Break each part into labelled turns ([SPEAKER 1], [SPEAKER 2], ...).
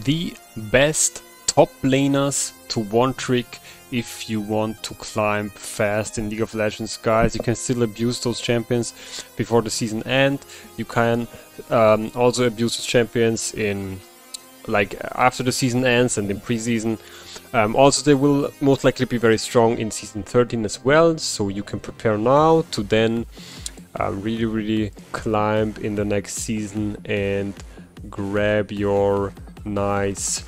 [SPEAKER 1] the best top laners to one trick if you want to climb fast in League of Legends, guys. You can still abuse those champions before the season end. You can also abuse those champions in like after the season ends and in preseason. Also, they will most likely be very strong in season 13 as well, so you can prepare now to then really climb in the next season and grab your nice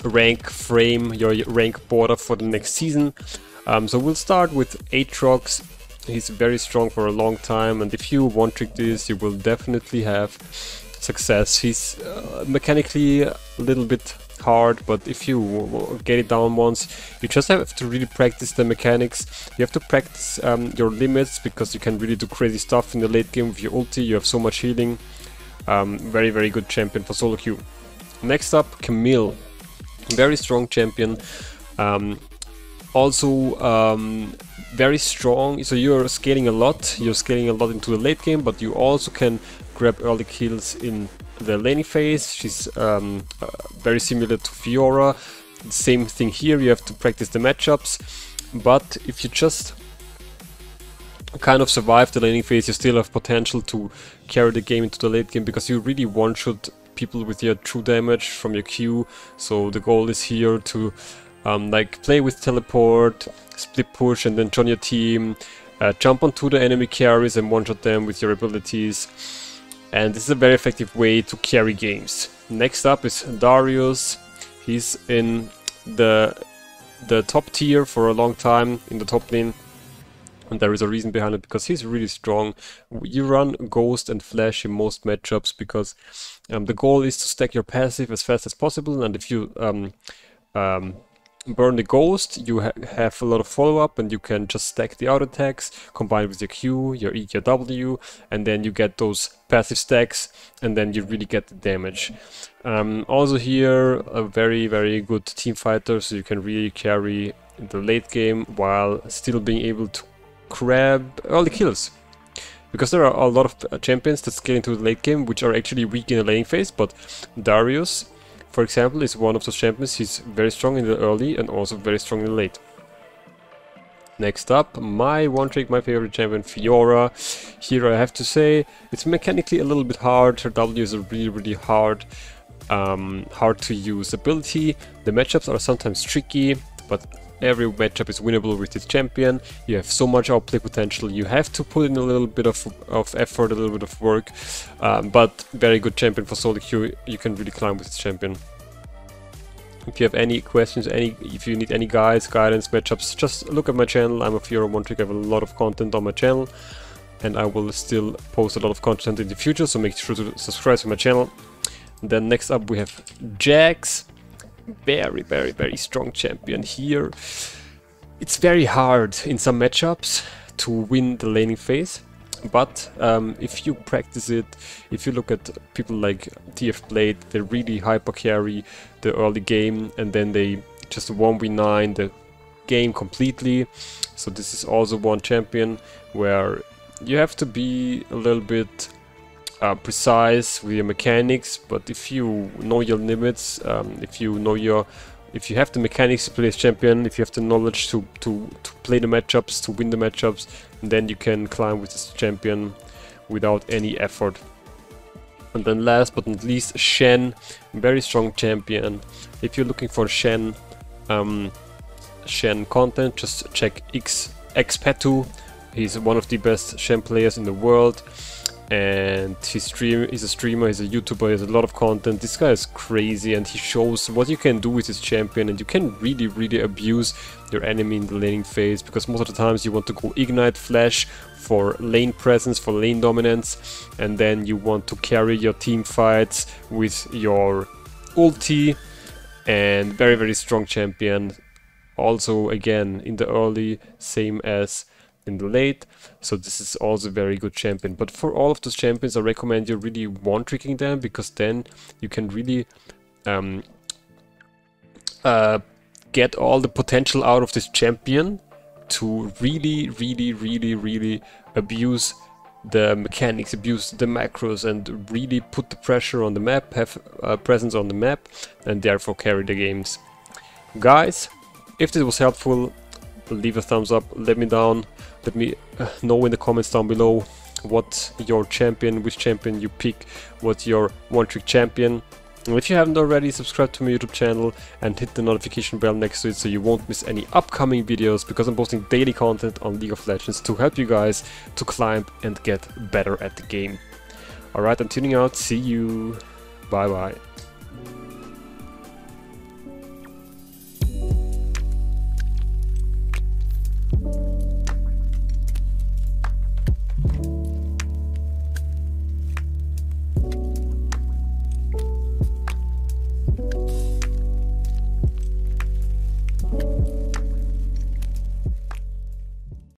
[SPEAKER 1] rank frame, your rank border for the next season. So we'll start with Aatrox. He's very strong for a long time, and if you one trick this, you will definitely have success. He's mechanically a little bit hard, but if you get it down once, you just have to really practice the mechanics. You have to practice your limits, because you can really do crazy stuff in the late game with your ulti. You have so much healing. Very good champion for solo queue. Next up, Camille. Very strong champion. Also very strong, so you're scaling a lot. You're scaling a lot into the late game, but you also can grab early kills in the laning phase. She's very similar to Fiora. Same thing here, you have to practice the matchups, but if you just kind of survive the laning phase, you still have potential to carry the game into the late game, because you really one-shot people with your true damage from your Q. So the goal is here to like play with teleport, split push, and then join your team, jump onto the enemy carries and one-shot them with your abilities. And this is a very effective way to carry games. Next up is Darius. He's in the top tier for a long time in the top lane. And there is a reason behind it, because he's really strong. You run Ghost and Flash in most matchups, because the goal is to stack your passive as fast as possible, and if you burn the Ghost, you have a lot of follow-up, and you can just stack the auto attacks, combine with your Q, your E, your W, and then you get those passive stacks, and then you really get the damage. Also here, a very good team fighter, so you can really carry in the late game while still being able to grab early kills. Because there are a lot of champions that scale into the late game which are actually weak in the laning phase, but Darius, for example, is one of those champions. He's very strong in the early and also very strong in the late. Next up, my one trick, my favorite champion, Fiora. Here I have to say, it's mechanically a little bit hard. Her W is a really hard to use ability. The matchups are sometimes tricky, but every matchup is winnable with this champion. You have so much outplay potential. You have to put in a little bit of effort, a little bit of work, but very good champion for solo queue. You can really climb with this champion. If you have any questions, if you need any guidance, matchups, just look at my channel. I'm a Fiora one trick. I have a lot of content on my channel, and I will still post a lot of content in the future, so make sure to subscribe to my channel. And then next up we have Jax. Very strong champion here. It's very hard in some matchups to win the laning phase, but if you practice it, if you look at people like TF Blade, they really hyper carry the early game, and then they just 1v9 the game completely. So this is also one champion where you have to be a little bit precise with your mechanics, but if you know your limits, if you have the mechanics to play as champion, if you have the knowledge to play the matchups, to win the matchups, then you can climb with this champion without any effort. And then last but not least, Shen, very strong champion. If you're looking for Shen content, just check Xpetu. He's one of the best Shen players in the world. And he's a streamer, he's a YouTuber, he has a lot of content. This guy is crazy, and he shows what you can do with his champion, and you can really abuse your enemy in the laning phase, because most of the times you want to go Ignite Flash for lane presence, for lane dominance, and then you want to carry your team fights with your ulti. And very strong champion. Also again in the early, same as in the late, so this is also a very good champion. But for all of those champions, I recommend you really one-tricking them, because then you can really get all the potential out of this champion to really abuse the mechanics, abuse the macros, and really put the pressure on the map, have presence on the map, and therefore carry the games. Guys, if this was helpful, leave a thumbs up, let me know in the comments down below what your champion, which champion you pick, what's your one-trick champion. And if you haven't already, subscribe to my YouTube channel and hit the notification bell next to it so you won't miss any upcoming videos, because I'm posting daily content on League of Legends to help you guys to climb and get better at the game. Alright, I'm tuning out, see you, bye bye.